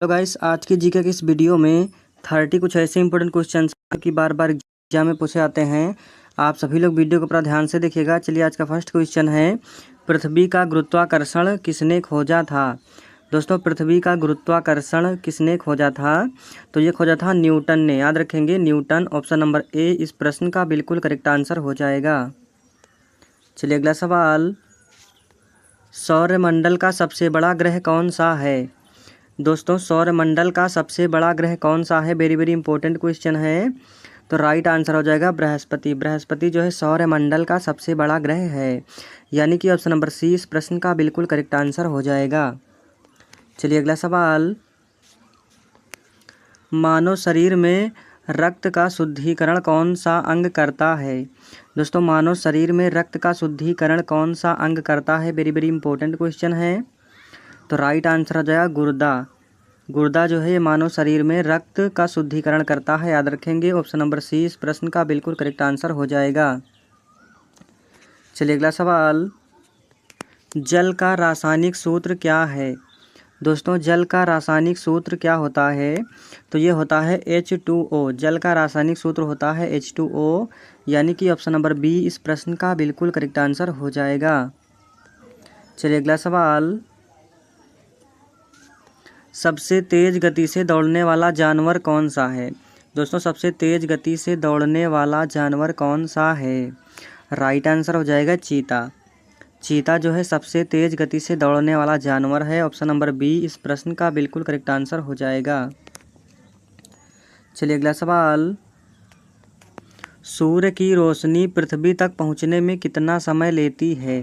तो गाइस आज की जीके की इस वीडियो में 30 कुछ ऐसे इंपॉर्टेंट क्वेश्चन कि बार बार एग्जाम में पूछे आते हैं। आप सभी लोग वीडियो को पूरा ध्यान से देखिएगा। चलिए आज का फर्स्ट क्वेश्चन है, पृथ्वी का गुरुत्वाकर्षण किसने खोजा था। दोस्तों पृथ्वी का गुरुत्वाकर्षण किसने खोजा था, तो ये खोजा था न्यूटन ने। याद रखेंगे न्यूटन। ऑप्शन नंबर ए इस प्रश्न का बिल्कुल करेक्ट आंसर हो जाएगा। चलिए अगला सवाल, सौरमंडल का सबसे बड़ा ग्रह कौन सा है। दोस्तों सौरमंडल का सबसे बड़ा ग्रह कौन सा है, वेरी वेरी इंपॉर्टेंट क्वेश्चन है। तो राइट आंसर हो जाएगा बृहस्पति। बृहस्पति जो है सौरमंडल का सबसे बड़ा ग्रह है, यानी कि ऑप्शन नंबर सी इस प्रश्न का बिल्कुल करेक्ट आंसर हो जाएगा। चलिए अगला सवाल, मानव शरीर में रक्त का शुद्धिकरण कौन सा अंग करता है। दोस्तों मानव शरीर में रक्त का शुद्धिकरण कौन सा अंग करता है, वेरी वेरी इंपॉर्टेंट क्वेश्चन है। तो राइट आंसर हो जाएगा गुर्दा। गुर्दा जो है ये मानव शरीर में रक्त का शुद्धिकरण करता है। याद रखेंगे ऑप्शन नंबर सी इस प्रश्न का बिल्कुल करेक्ट आंसर हो जाएगा। चलिए अगला सवाल, जल का रासायनिक सूत्र क्या है। दोस्तों जल का रासायनिक सूत्र क्या होता है, तो ये होता है H2O। जल का रासायनिक सूत्र होता है H2O, यानी कि ऑप्शन नंबर बी इस प्रश्न का बिल्कुल करेक्ट आंसर हो जाएगा। चलिए अगला सवाल, सबसे तेज गति से दौड़ने वाला जानवर कौन सा है। दोस्तों सबसे तेज गति से दौड़ने वाला जानवर कौन सा है, राइट आंसर हो जाएगा चीता। चीता जो है सबसे तेज गति से दौड़ने वाला जानवर है। ऑप्शन नंबर बी इस प्रश्न का बिल्कुल करेक्ट आंसर हो जाएगा। चलिए अगला सवाल, सूर्य की रोशनी पृथ्वी तक पहुंचने में कितना समय लेती है।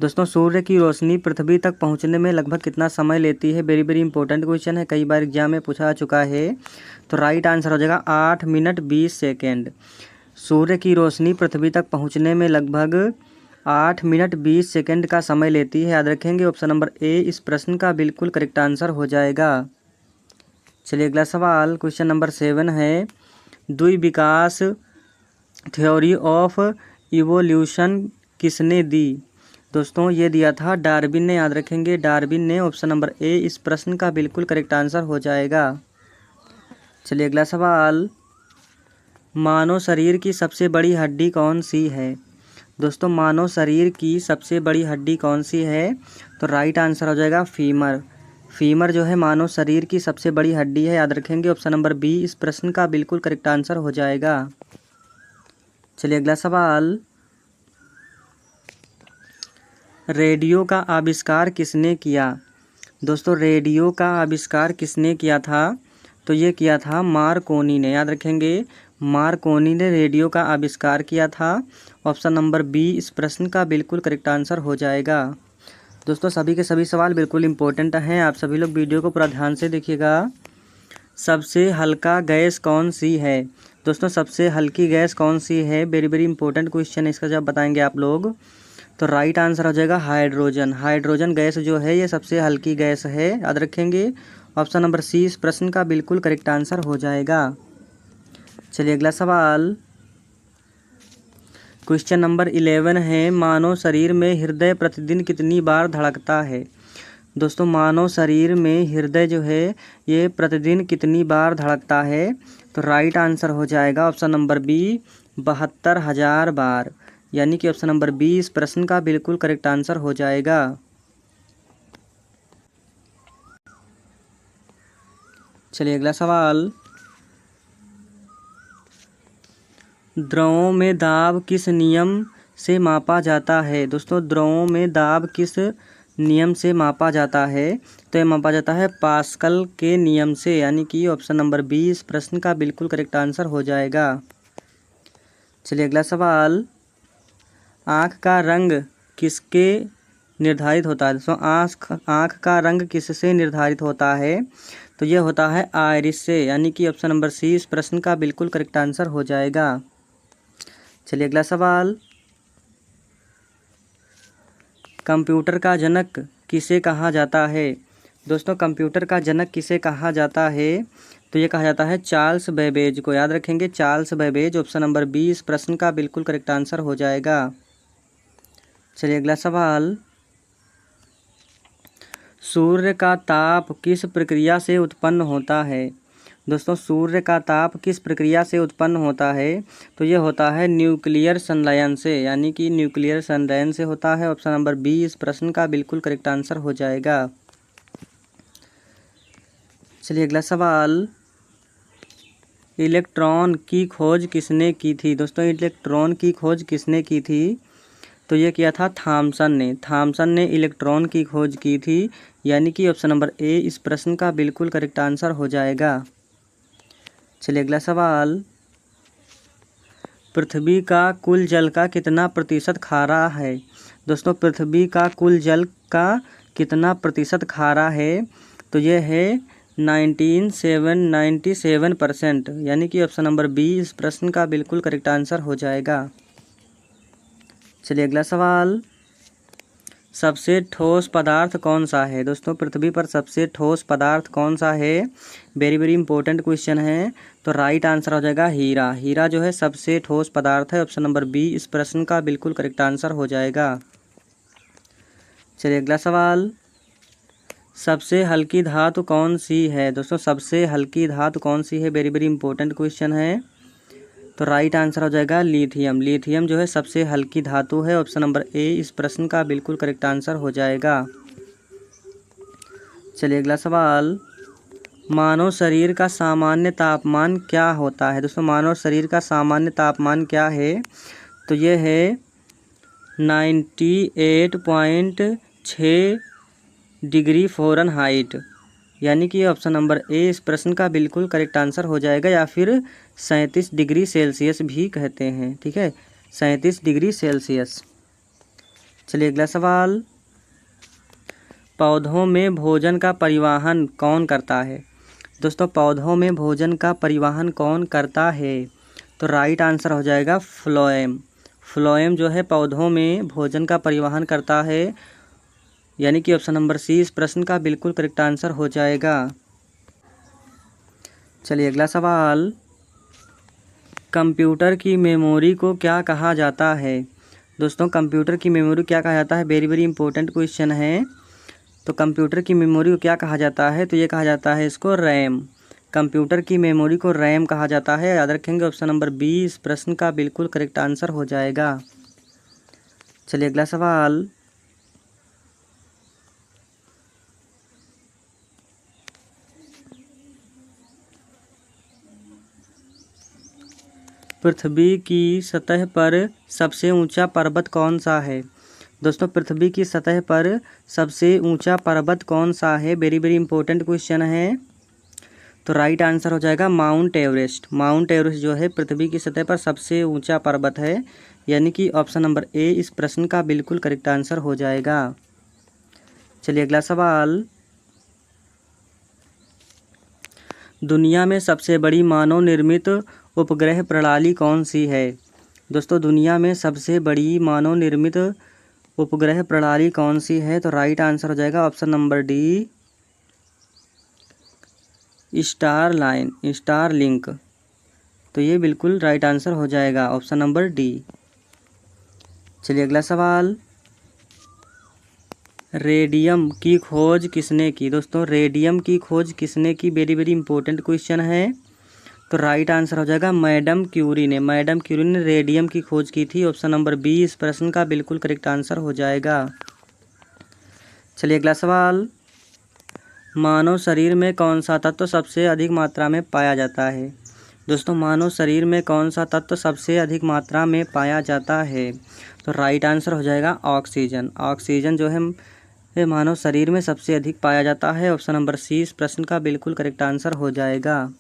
दोस्तों सूर्य की रोशनी पृथ्वी तक पहुंचने में लगभग कितना समय लेती है, वेरी वेरी इंपॉर्टेंट क्वेश्चन है, कई बार एग्जाम में पूछा चुका है। तो राइट आंसर हो जाएगा 8 मिनट 20 सेकेंड। सूर्य की रोशनी पृथ्वी तक पहुंचने में लगभग 8 मिनट 20 सेकेंड का समय लेती है। याद रखेंगे ऑप्शन नंबर ए इस प्रश्न का बिल्कुल करेक्ट आंसर हो जाएगा। चलिए अगला सवाल, क्वेश्चन नंबर 7 है, द्विविकास थ्योरी ऑफ इवोल्यूशन किसने दी। दोस्तों ये दिया था डार्विन ने। याद रखेंगे डार्विन ने। ऑप्शन नंबर ए इस प्रश्न का बिल्कुल करेक्ट आंसर हो जाएगा। चलिए अगला सवाल, मानव शरीर की सबसे बड़ी हड्डी कौन सी है। दोस्तों मानव शरीर की सबसे बड़ी हड्डी कौन सी है, तो राइट आंसर हो जाएगा फीमर। फीमर जो है मानव शरीर की सबसे बड़ी हड्डी है। याद रखेंगे ऑप्शन नंबर बी इस प्रश्न का बिल्कुल करेक्ट आंसर हो जाएगा। चलिए अगला सवाल, रेडियो का आविष्कार किसने किया। दोस्तों रेडियो का आविष्कार किसने किया था, तो ये किया था मार्कोनी ने। याद रखेंगे मार्कोनी ने रेडियो का आविष्कार किया था। ऑप्शन नंबर बी इस प्रश्न का बिल्कुल करेक्ट आंसर हो जाएगा। दोस्तों सभी के सभी सवाल बिल्कुल इम्पोर्टेंट हैं, आप सभी लोग वीडियो को पूरा ध्यान से देखिएगा। सबसे हल्का गैस कौन सी है। दोस्तों सबसे हल्की गैस कौन सी है, वेरी वेरी इंपॉर्टेंट क्वेश्चन है, इसका जवाब बताएंगे आप लोग। तो राइट आंसर हो जाएगा हाइड्रोजन। हाइड्रोजन गैस जो है ये सबसे हल्की गैस है। याद रखेंगे ऑप्शन नंबर सी इस प्रश्न का बिल्कुल करेक्ट आंसर हो जाएगा। चलिए अगला सवाल, क्वेश्चन नंबर 11 है, मानव शरीर में हृदय प्रतिदिन कितनी बार धड़कता है। दोस्तों मानव शरीर में हृदय जो है ये प्रतिदिन कितनी बार धड़कता है, तो राइट आंसर हो जाएगा ऑप्शन नंबर बी 72,000 बार, यानी कि ऑप्शन नंबर बी इस प्रश्न का बिल्कुल करेक्ट आंसर हो जाएगा। चलिए अगला सवाल, द्रवों में दाब किस नियम से मापा जाता है। दोस्तों द्रवों में दाब किस नियम से मापा जाता है, तो ये मापा जाता है पास्कल के नियम से, यानी कि ऑप्शन नंबर बी इस प्रश्न का बिल्कुल करेक्ट आंसर हो जाएगा। चलिए अगला सवाल, आँख का रंग किसके निर्धारित होता है। दोस्तों आँख का रंग किससे निर्धारित होता है, तो ये होता है आइरिस से, यानी कि ऑप्शन नंबर सी इस प्रश्न का बिल्कुल करेक्ट आंसर हो जाएगा। चलिए अगला सवाल, कंप्यूटर का जनक किसे कहा जाता है। दोस्तों कंप्यूटर का जनक किसे कहा जाता है, तो ये कहा जाता है चार्ल्स बेबेज को। याद रखेंगे Charles Babbage. Option number B इस प्रश्न का बिल्कुल करेक्ट आंसर हो जाएगा। चलिए अगला सवाल, सूर्य का ताप किस प्रक्रिया से उत्पन्न होता है? दोस्तों सूर्य का ताप किस प्रक्रिया से उत्पन्न होता है? तो ये होता है न्यूक्लियर संलयन से, यानी कि न्यूक्लियर संलयन से होता है। ऑप्शन नंबर बी इस प्रश्न का बिल्कुल करेक्ट आंसर हो जाएगा। चलिए अगला सवाल, इलेक्ट्रॉन की खोज किसने की थी? दोस्तों इलेक्ट्रॉन की खोज किसने की थी? तो ये किया था थॉमसन ने इलेक्ट्रॉन की खोज की थी, यानी कि ऑप्शन नंबर ए इस प्रश्न का बिल्कुल करेक्ट आंसर हो जाएगा। चलिए अगला सवाल, पृथ्वी का कुल जल का कितना प्रतिशत खारा है? दोस्तों पृथ्वी का कुल जल का कितना प्रतिशत खारा है? तो ये है 97%, यानी कि ऑप्शन नंबर बी इस प्रश्न का बिल्कुल करेक्ट आंसर हो जाएगा। चलिए अगला सवाल, सबसे ठोस पदार्थ कौन सा है? दोस्तों पृथ्वी पर सबसे ठोस पदार्थ कौन सा है? वेरी वेरी इंपॉर्टेंट क्वेश्चन है। तो राइट आंसर हो जाएगा हीरा। हीरा जो है सबसे ठोस पदार्थ है। ऑप्शन नंबर बी इस प्रश्न का बिल्कुल करेक्ट आंसर हो जाएगा। चलिए अगला सवाल, सबसे हल्की धातु कौन सी है? दोस्तों सबसे हल्की धातु कौन सी है? वेरी वेरी इंपॉर्टेंट क्वेश्चन है। तो राइट आंसर हो जाएगा लिथियम। लिथियम जो है सबसे हल्की धातु है। ऑप्शन नंबर ए इस प्रश्न का बिल्कुल करेक्ट आंसर हो जाएगा। चलिए अगला सवाल, मानव शरीर का सामान्य तापमान क्या होता है? दोस्तों मानव शरीर का सामान्य तापमान क्या है? तो ये है 98.6 डिग्री फ़ारेनहाइट, यानी कि ऑप्शन नंबर ए इस प्रश्न का बिल्कुल करेक्ट आंसर हो जाएगा, या फिर 37 डिग्री सेल्सियस भी कहते हैं। ठीक है, 37 डिग्री सेल्सियस। चलिए अगला सवाल, पौधों में भोजन का परिवहन कौन करता है? दोस्तों पौधों में भोजन का परिवहन कौन करता है? तो राइट आंसर हो जाएगा फ्लोएम। फ्लोएम जो है पौधों में भोजन का परिवहन करता है, यानी कि ऑप्शन नंबर सी इस प्रश्न का बिल्कुल करेक्ट आंसर हो जाएगा। चलिए अगला सवाल, कंप्यूटर की मेमोरी को क्या कहा जाता है? दोस्तों कंप्यूटर की मेमोरी क्या कहा जाता है? वेरी वेरी इंपॉर्टेंट क्वेश्चन है। तो कंप्यूटर की मेमोरी को क्या कहा जाता है? तो ये कहा जाता है इसको रैम। कंप्यूटर की मेमोरी को रैम कहा जाता है। याद रखेंगे ऑप्शन नंबर बी इस प्रश्न का बिल्कुल करेक्ट आंसर हो जाएगा। चलिए अगला सवाल, पृथ्वी की सतह पर सबसे ऊंचा पर्वत कौन सा है? दोस्तों पृथ्वी की सतह पर सबसे ऊंचा पर्वत कौन सा है? वेरी वेरी इंपॉर्टेंट क्वेश्चन है। तो राइट आंसर हो जाएगा माउंट एवरेस्ट। माउंट एवरेस्ट जो है पृथ्वी की सतह पर सबसे ऊंचा पर्वत है, यानी कि ऑप्शन नंबर ए इस प्रश्न का बिल्कुल करेक्ट आंसर हो जाएगा। चलिए अगला सवाल, दुनिया में सबसे बड़ी मानव निर्मित उपग्रह प्रणाली कौन सी है? दोस्तों दुनिया में सबसे बड़ी मानव निर्मित उपग्रह प्रणाली कौन सी है? तो राइट आंसर हो जाएगा ऑप्शन नंबर डी स्टारलिंक। तो ये बिल्कुल राइट आंसर हो जाएगा, ऑप्शन नंबर डी। चलिए अगला सवाल, रेडियम की खोज किसने की? दोस्तों रेडियम की खोज किसने की? वेरी वेरी इंपॉर्टेंट क्वेश्चन है। तो राइट आंसर हो जाएगा मैडम क्यूरी ने। मैडम क्यूरी ने रेडियम की खोज की थी। ऑप्शन नंबर बी इस प्रश्न का बिल्कुल करेक्ट आंसर हो जाएगा। चलिए अगला सवाल, मानव शरीर में कौन सा तत्व सबसे अधिक मात्रा में पाया जाता है? दोस्तों मानव शरीर में कौन सा तत्व सबसे अधिक मात्रा में पाया जाता है? तो राइट आंसर हो जाएगा ऑक्सीजन। ऑक्सीजन जो है मानव शरीर में सबसे अधिक पाया जाता है। ऑप्शन नंबर सी इस प्रश्न का बिल्कुल करेक्ट आंसर हो जाएगा।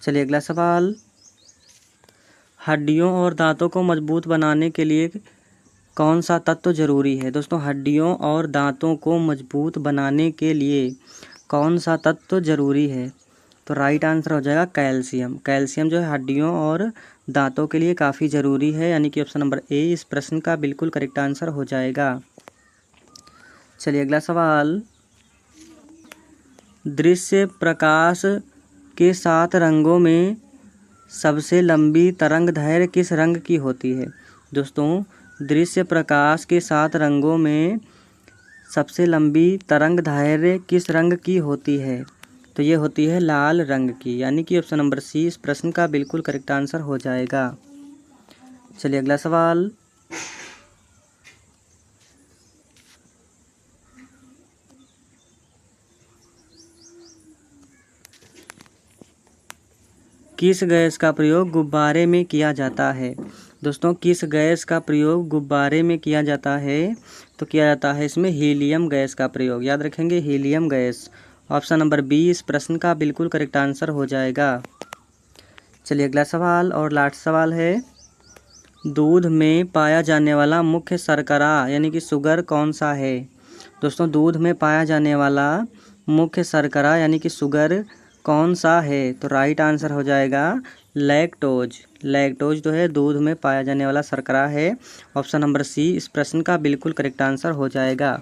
चलिए अगला सवाल, हड्डियों और दांतों को मजबूत बनाने के लिए कौन सा तत्व जरूरी है? दोस्तों हड्डियों और दांतों को मजबूत बनाने के लिए कौन सा तत्व जरूरी है? तो राइट आंसर हो जाएगा कैल्शियम। कैल्शियम जो है हड्डियों और दांतों के लिए काफ़ी ज़रूरी है, यानी कि ऑप्शन नंबर ए इस प्रश्न का बिल्कुल करेक्ट आंसर हो जाएगा। चलिए अगला सवाल, दृश्य प्रकाश के 7 रंगों में सबसे लंबी तरंगदैर्घ्य किस रंग की होती है? दोस्तों दृश्य प्रकाश के 7 रंगों में सबसे लंबी तरंगदैर्घ्य किस रंग की होती है? तो ये होती है लाल रंग की, यानी कि ऑप्शन नंबर सी इस प्रश्न का बिल्कुल करेक्ट आंसर हो जाएगा। चलिए अगला सवाल। किस गैस का प्रयोग गुब्बारे में किया जाता है? दोस्तों किस गैस का प्रयोग गुब्बारे में किया जाता है? तो किया जाता है इसमें हीलियम गैस का प्रयोग, याद रखेंगे helium gas. Option number B इस प्रश्न का बिल्कुल करेक्ट आंसर हो जाएगा। चलिए अगला सवाल और लास्ट सवाल है, दूध में पाया जाने वाला मुख्य शर्करा यानी कि शुगर कौन सा है? दोस्तों दूध में पाया जाने वाला मुख्य शर्करा यानी कि शुगर कौन सा है? तो राइट आंसर हो जाएगा लैक्टोज। लैक्टोज जो है दूध में पाया जाने वाला शर्करा है। ऑप्शन नंबर सी इस प्रश्न का बिल्कुल करेक्ट आंसर हो जाएगा।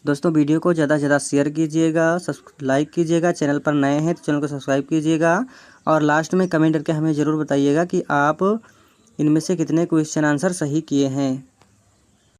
दोस्तों वीडियो को ज़्यादा से ज़्यादा शेयर कीजिएगा, लाइक कीजिएगा, चैनल पर नए हैं तो चैनल को सब्सक्राइब कीजिएगा और लास्ट में कमेंट करके हमें ज़रूर बताइएगा कि आप इनमें से कितने क्वेश्चन आंसर सही किए हैं।